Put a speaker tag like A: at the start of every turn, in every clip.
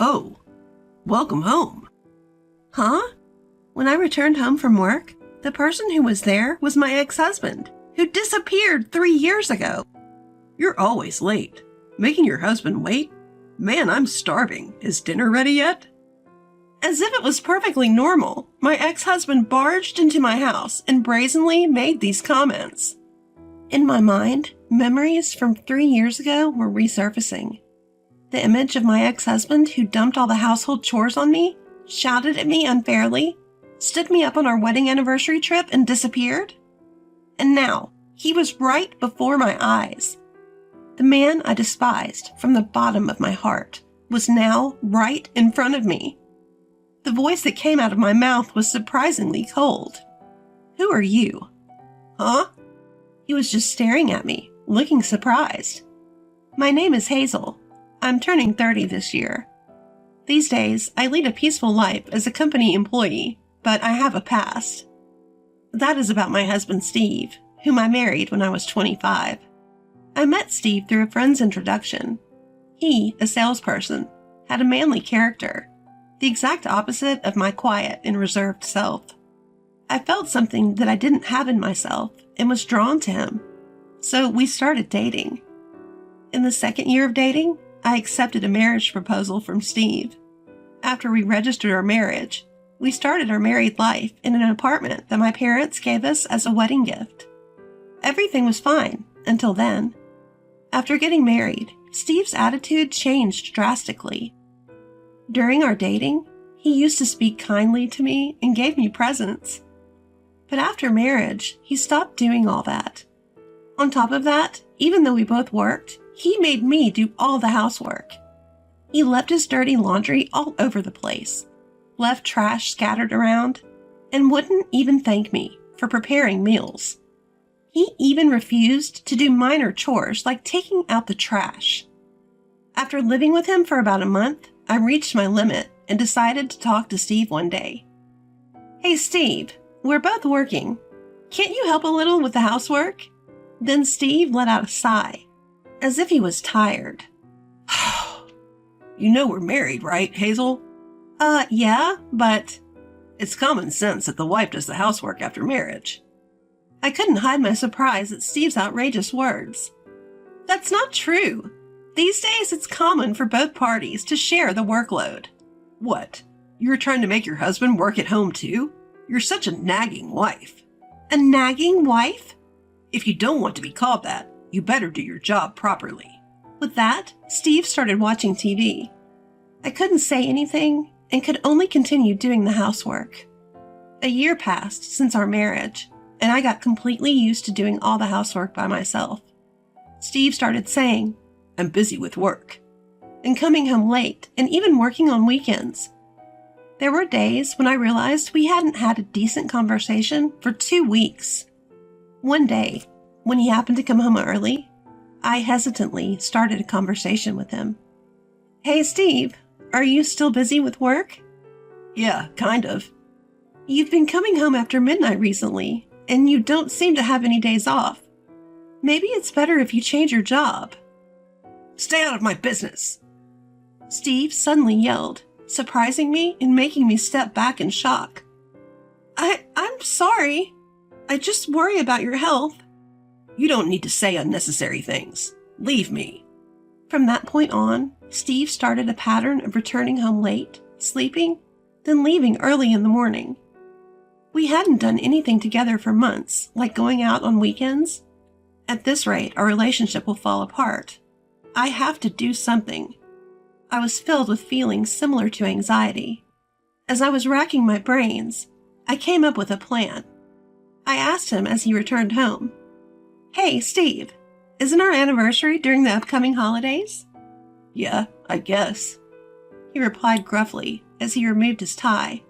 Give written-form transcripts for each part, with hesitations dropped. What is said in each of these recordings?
A: Oh, welcome home.
B: Huh? When I returned home from work, the person who was there was my ex-husband, who disappeared 3 years ago.
A: You're always late. Making your husband wait? Man, I'm starving. Is dinner ready yet?
B: As if it was perfectly normal, my ex-husband barged into my house and brazenly made these comments. In my mind, memories from 3 years ago were resurfacing. The image of my ex-husband who dumped all the household chores on me, shouted at me unfairly, stood me up on our wedding anniversary trip and disappeared. And now, he was right before my eyes. The man I despised from the bottom of my heart was now right in front of me. The voice that came out of my mouth was surprisingly cold. Who are you? Huh? He was just staring at me, looking surprised. My name is Hazel. I'm turning 30 this year. These days, I lead a peaceful life as a company employee, but I have a past. That is about my husband Steve, whom I married when I was 25. I met Steve through a friend's introduction. He, a salesperson, had a manly character, the exact opposite of my quiet and reserved self. I felt something that I didn't have in myself and was drawn to him, so we started dating. In the second year of dating, I accepted a marriage proposal from Steve. After we registered our marriage, we started our married life in an apartment that my parents gave us as a wedding gift. Everything was fine until then. After getting married, Steve's attitude changed drastically. During our dating, he used to speak kindly to me and gave me presents. But after marriage, he stopped doing all that. On top of that, even though we both worked, he made me do all the housework. He left his dirty laundry all over the place, left trash scattered around, and wouldn't even thank me for preparing meals. He even refused to do minor chores like taking out the trash. After living with him for about a month, I reached my limit and decided to talk to Steve one day. Hey Steve, we're both working. Can't you help a little with the housework? Then Steve let out a sigh, as if he was tired.
A: You know we're married, right, Hazel?
B: Yeah, but
A: it's common sense that the wife does the housework after marriage.
B: I couldn't hide my surprise at Steve's outrageous words. That's not true. These days it's common for both parties to share the workload.
A: What? You're trying to make your husband work at home too? You're such a nagging wife.
B: A nagging wife?
A: If you don't want to be called that, you better do your job properly.
B: With that, Steve started watching TV. I couldn't say anything and could only continue doing the housework. A year passed since our marriage, and I got completely used to doing all the housework by myself. Steve started saying,
A: I'm busy with work,
B: and coming home late and even working on weekends. There were days when I realized we hadn't had a decent conversation for 2 weeks. One day, when he happened to come home early, I hesitantly started a conversation with him. Hey Steve, are you still busy with work?
A: Yeah, kind of.
B: You've been coming home after midnight recently, and you don't seem to have any days off. Maybe it's better if you change your job.
A: Stay out of my business!
B: Steve suddenly yelled, surprising me and making me step back in shock. I'm sorry. I just worry about your health.
A: You don't need to say unnecessary things. Leave me.
B: From that point on, Steve started a pattern of returning home late, sleeping, then leaving early in the morning. We hadn't done anything together for months, like going out on weekends. At this rate, our relationship will fall apart. I have to do something. I was filled with feelings similar to anxiety. As I was racking my brains, I came up with a plan. I asked him as he returned home, Hey, Steve, isn't our anniversary during the upcoming holidays?
A: Yeah, I guess.
B: He replied gruffly as he removed his tie.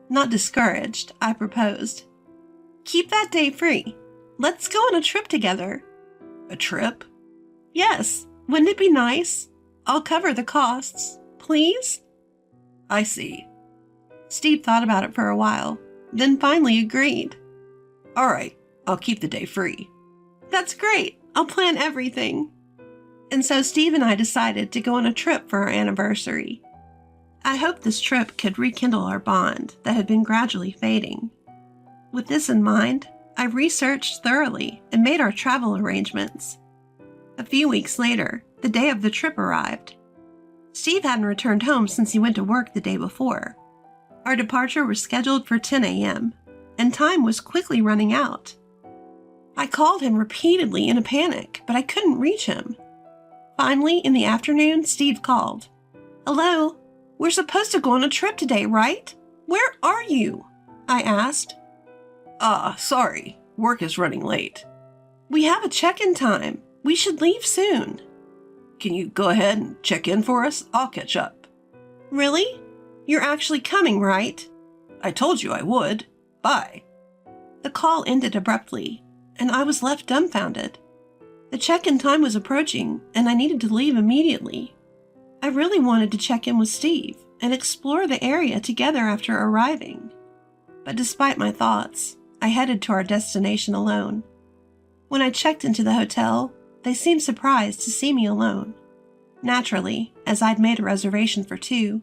B: Not discouraged, I proposed. Keep that day free. Let's go on a trip together.
A: A trip?
B: Yes. Wouldn't it be nice? I'll cover the costs. Please?
A: I see.
B: Steve thought about it for a while, then finally agreed.
A: All right, I'll keep the day free.
B: That's great. I'll plan everything. And so Steve and I decided to go on a trip for our anniversary. I hoped this trip could rekindle our bond that had been gradually fading. With this in mind, I researched thoroughly and made our travel arrangements. A few weeks later, the day of the trip arrived. Steve hadn't returned home since he went to work the day before. Our departure was scheduled for 10 a.m., and time was quickly running out. I called him repeatedly in a panic, but I couldn't reach him. Finally, in the afternoon, Steve called. "Hello? We're supposed to go on a trip today, right? Where are you?" I asked.
A: Sorry. Work is running late.
B: "We have a check-in time. We should leave soon."
A: Can you go ahead and check in for us? I'll catch up.
B: "Really? You're actually coming, right?"
A: I told you I would. Bye.
B: The call ended abruptly, and I was left dumbfounded. The check-in time was approaching, and I needed to leave immediately. I really wanted to check in with Steve and explore the area together after arriving. But despite my thoughts, I headed to our destination alone. When I checked into the hotel, they seemed surprised to see me alone. Naturally, as I'd made a reservation for 2,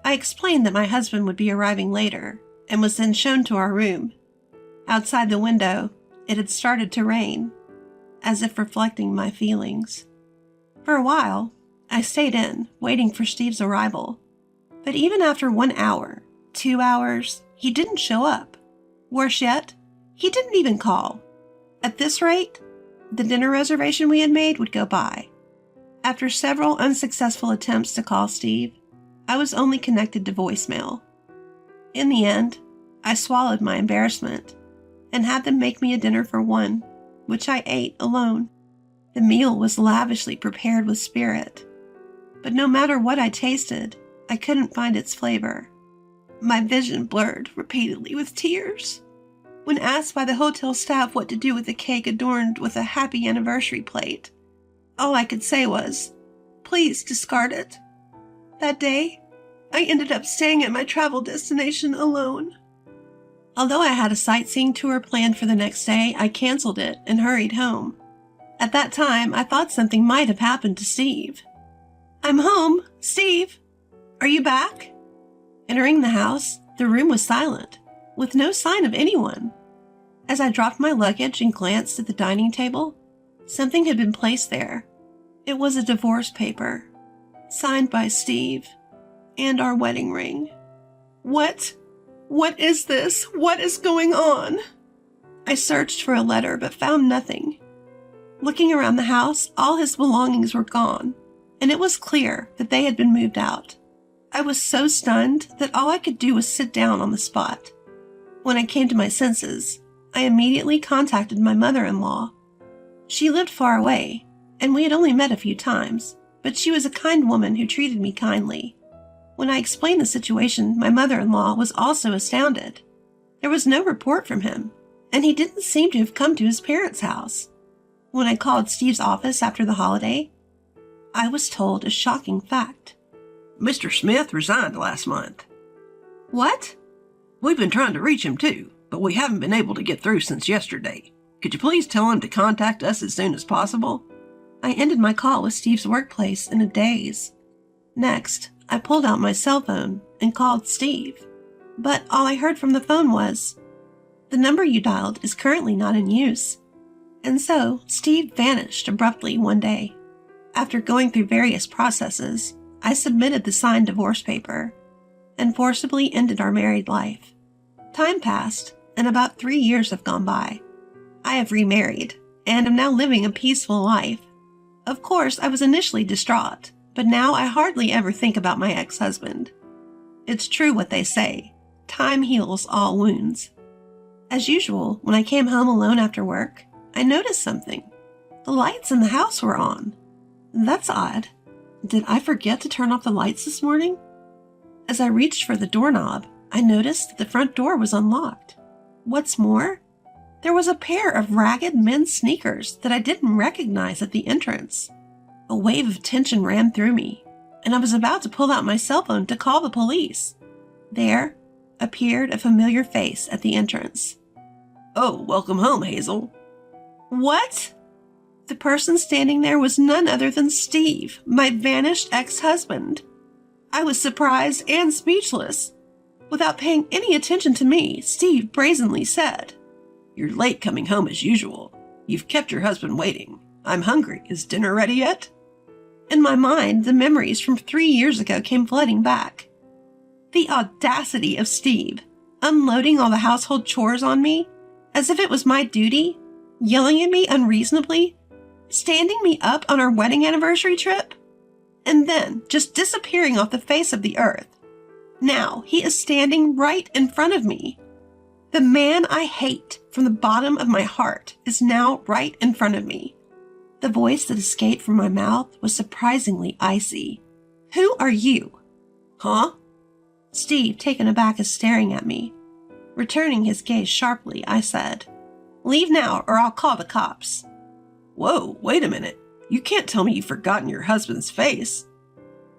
B: I explained that my husband would be arriving later and was then shown to our room. Outside the window, it had started to rain, as if reflecting my feelings. For a while, I stayed in, waiting for Steve's arrival. But even after 1 hour, 2 hours, he didn't show up. Worse yet, he didn't even call. At this rate, the dinner reservation we had made would go by. After several unsuccessful attempts to call Steve, I was only connected to voicemail. In the end, I swallowed my embarrassment and had them make me a dinner for 1, which I ate alone. The meal was lavishly prepared with spirit, but no matter what I tasted, I couldn't find its flavor. My vision blurred repeatedly with tears. When asked by the hotel staff what to do with the cake adorned with a happy anniversary plate, all I could say was, "Please discard it." That day, I ended up staying at my travel destination alone. Although I had a sightseeing tour planned for the next day, I canceled it and hurried home. At that time, I thought something might have happened to Steve. "I'm home. Steve, are you back?" Entering the house, the room was silent, with no sign of anyone. As I dropped my luggage and glanced at the dining table, something had been placed there. It was a divorce paper, signed by Steve, and our wedding ring. What? What is this? What is going on? I searched for a letter but found nothing. Looking around the house, all his belongings were gone, and it was clear that they had been moved out. I was so stunned that all I could do was sit down on the spot. When I came to my senses, I immediately contacted my mother-in-law. She lived far away, and we had only met a few times, but she was a kind woman who treated me kindly. When I explained the situation, my mother-in-law was also astounded. There was no report from him, and he didn't seem to have come to his parents' house. When I called Steve's office after the holiday, I was told a shocking fact.
A: Mr. Smith resigned last month.
B: What?
A: We've been trying to reach him too, but we haven't been able to get through since yesterday. Could you please tell him to contact us as soon as possible?
B: I ended my call with Steve's workplace in a daze. Next, I pulled out my cell phone and called Steve. But all I heard from the phone was, "The number you dialed is currently not in use." And so, Steve vanished abruptly one day. After going through various processes, I submitted the signed divorce paper and forcibly ended our married life. Time passed, and about 3 years have gone by. I have remarried, and am now living a peaceful life. Of course, I was initially distraught, but now I hardly ever think about my ex-husband. It's true what they say, time heals all wounds. As usual, when I came home alone after work, I noticed something. The lights in the house were on. That's odd. Did I forget to turn off the lights this morning? As I reached for the doorknob, I noticed that the front door was unlocked. What's more, there was a pair of ragged men's sneakers that I didn't recognize at the entrance. A wave of tension ran through me, and I was about to pull out my cell phone to call the police. There appeared a familiar face at the entrance.
A: "Oh, welcome home, Hazel."
B: What? The person standing there was none other than Steve, my vanished ex-husband. I was surprised and speechless. Without paying any attention to me, Steve brazenly said,
A: "You're late coming home as usual. You've kept your husband waiting. I'm hungry. Is dinner ready yet?"
B: In my mind, the memories from 3 years ago came flooding back. The audacity of Steve, unloading all the household chores on me, as if it was my duty, yelling at me unreasonably, standing me up on our wedding anniversary trip, and then just disappearing off the face of the earth. Now he is standing right in front of me. The man I hate from the bottom of my heart is now right in front of me. The voice that escaped from my mouth was surprisingly icy. "Who are you?"
A: "Huh?"
B: Steve, taken aback, is staring at me. Returning his gaze sharply, I said, "Leave now or I'll call the cops."
A: "Whoa, wait a minute. You can't tell me you've forgotten your husband's face."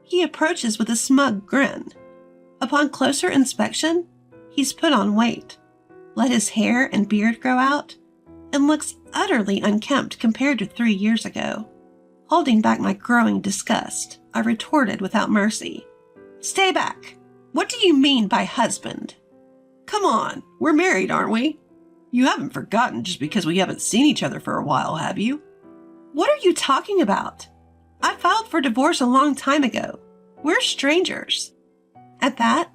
B: He approaches with a smug grin. Upon closer inspection, he's put on weight, let his hair and beard grow out, and looks utterly unkempt compared to 3 years ago. Holding back my growing disgust, I retorted without mercy, "Stay back. What do you mean by husband?"
A: "Come on, we're married, aren't we? You haven't forgotten just because we haven't seen each other for a while, have you?"
B: "What are you talking about? I filed for divorce a long time ago. We're strangers." At that,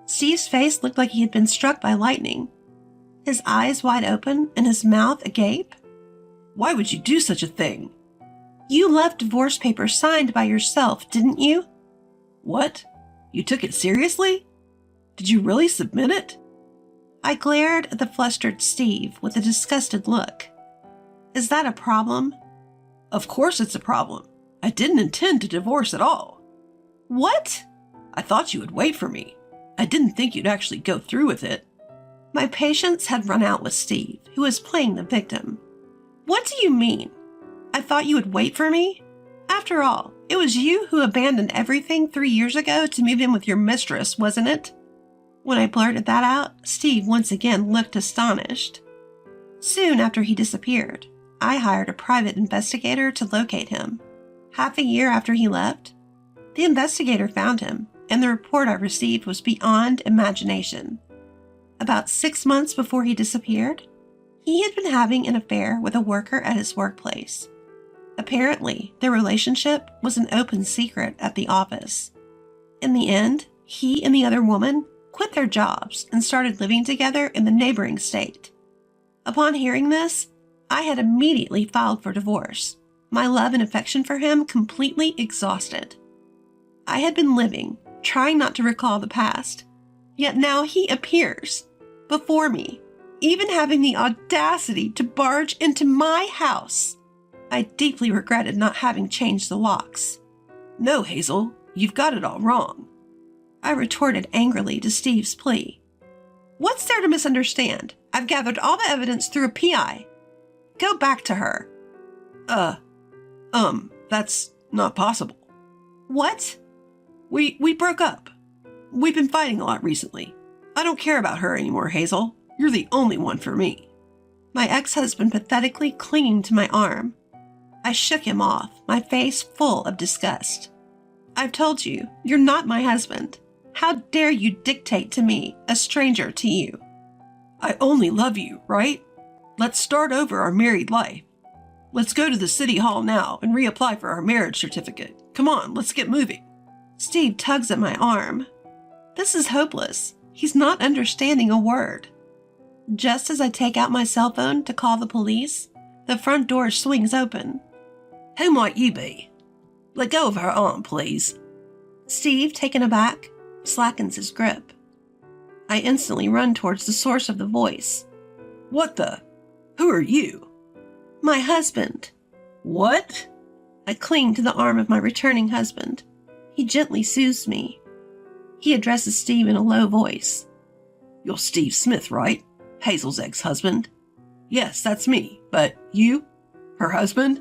B: Steve's face looked like he had been struck by lightning. His eyes wide open and his mouth agape.
A: "Why would you do such a thing?"
B: "You left divorce papers signed by yourself, didn't you?"
A: "What? You took it seriously? Did you really submit it?"
B: I glared at the flustered Steve with a disgusted look. "Is that a problem?"
A: "Of course it's a problem. I didn't intend to divorce at all."
B: "What?"
A: "I thought you would wait for me. I didn't think you'd actually go through with it."
B: My patience had run out with Steve, who was playing the victim. "What do you mean? I thought you would wait for me? After all, it was you who abandoned everything 3 years ago to move in with your mistress, wasn't it?" When I blurted that out, Steve once again looked astonished. Soon after he disappeared, I hired a private investigator to locate him. Half a year after he left, the investigator found him, and the report I received was beyond imagination. About 6 months before he disappeared, he had been having an affair with a worker at his workplace. Apparently, their relationship was an open secret at the office. In the end, he and the other woman quit their jobs and started living together in the neighboring state. Upon hearing this, I had immediately filed for divorce, my love and affection for him completely exhausted. I had been living, trying not to recall the past, yet now he appears before me, even having the audacity to barge into my house. I deeply regretted not having changed the locks.
A: "No, Hazel, you've got it all wrong,"
B: I retorted angrily to Steve's plea. "What's there to misunderstand? I've gathered all the evidence through a PI. Go back to her."
A: That's not possible."
B: "What?"
A: We broke up. We've been fighting a lot recently. I don't care about her anymore, Hazel. You're the only one for me."
B: My ex-husband pathetically clinging to my arm. I shook him off, my face full of disgust. "I've told you, you're not my husband. How dare you dictate to me, a stranger to you?"
A: "I only love you, right? Let's start over our married life. Let's go to the city hall now and reapply for our marriage certificate. Come on, let's get moving."
B: Steve tugs at my arm. This is hopeless. He's not understanding a word. Just as I take out my cell phone to call the police, the front door swings open.
A: "Who might you be? Let go of her arm, please."
B: Steve, taken aback, slackens his grip. I instantly run towards the source of the voice.
A: "What the? Who are you?"
B: "My husband."
A: "What?"
B: I cling to the arm of my returning husband. He gently soothes me. He addresses Steve in a low voice.
A: "You're Steve Smith, right? Hazel's ex-husband?" "Yes, that's me. But you? Her husband?"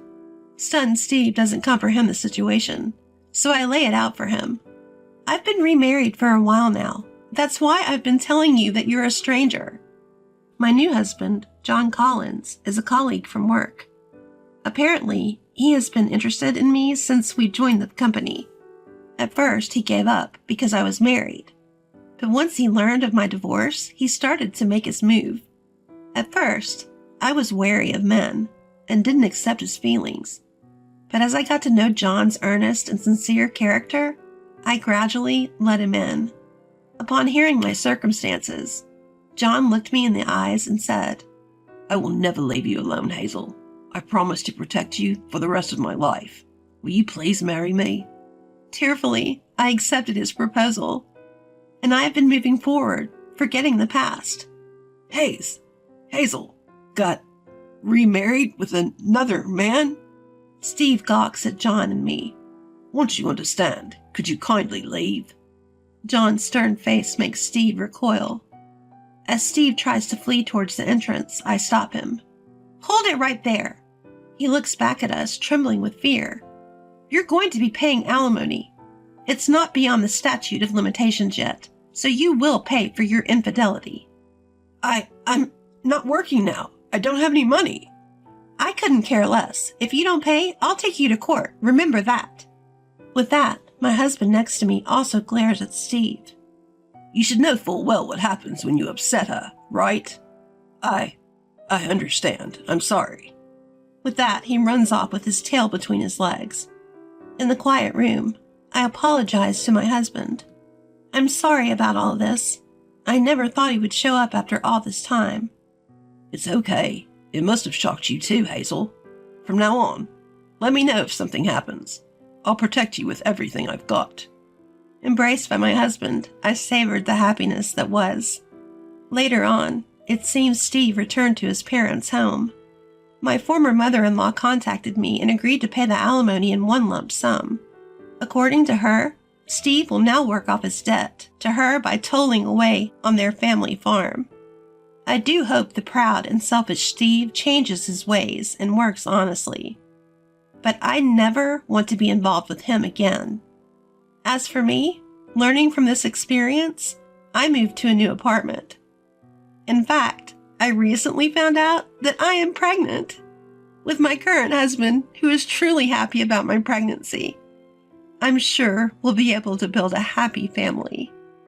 B: Stunned Steve doesn't comprehend the situation, so I lay it out for him. "I've been remarried for a while now. That's why I've been telling you that you're a stranger. My new husband, John Collins, is a colleague from work. Apparently, he has been interested in me since we joined the company. At first, he gave up because I was married. But once he learned of my divorce, he started to make his move. At first, I was wary of men and didn't accept his feelings. But as I got to know John's earnest and sincere character, I gradually let him in. Upon hearing my circumstances, John looked me in the eyes and said,
A: "I will never leave you alone, Hazel. I promise to protect you for the rest of my life. Will you please marry me?"
B: Tearfully, I accepted his proposal, and I have been moving forward, forgetting the past.
A: Hazel, got remarried with another man?
B: Steve gawks at John and me.
A: "Once you understand, could you kindly leave?"
B: John's stern face makes Steve recoil. As Steve tries to flee towards the entrance, I stop him. "Hold it right there." He looks back at us, trembling with fear. "You're going to be paying alimony. It's not beyond the statute of limitations yet, so you will pay for your infidelity."
A: I'm not working now. I don't have any money."
B: "I couldn't care less. If you don't pay, I'll take you to court. Remember that." With that, my husband next to me also glares at Steve.
A: "You should know full well what happens when you upset her, right?" I understand. I'm sorry."
B: With that, he runs off with his tail between his legs. In the quiet room, I apologize to my husband. "I'm sorry about all this. I never thought he would show up after all this time."
A: "It's okay. It must have shocked you too, Hazel. From now on, let me know if something happens. I'll protect you with everything I've got."
B: Embraced by my husband, I savored the happiness that was. Later on, it seems Steve returned to his parents' home. My former mother-in-law contacted me and agreed to pay the alimony in one lump sum. According to her, Steve will now work off his debt to her by tolling away on their family farm. I do hope the proud and selfish Steve changes his ways and works honestly. But I never want to be involved with him again. As for me, learning from this experience, I moved to a new apartment. In fact, I recently found out that I am pregnant with my current husband, who is truly happy about my pregnancy. I'm sure we'll be able to build a happy family.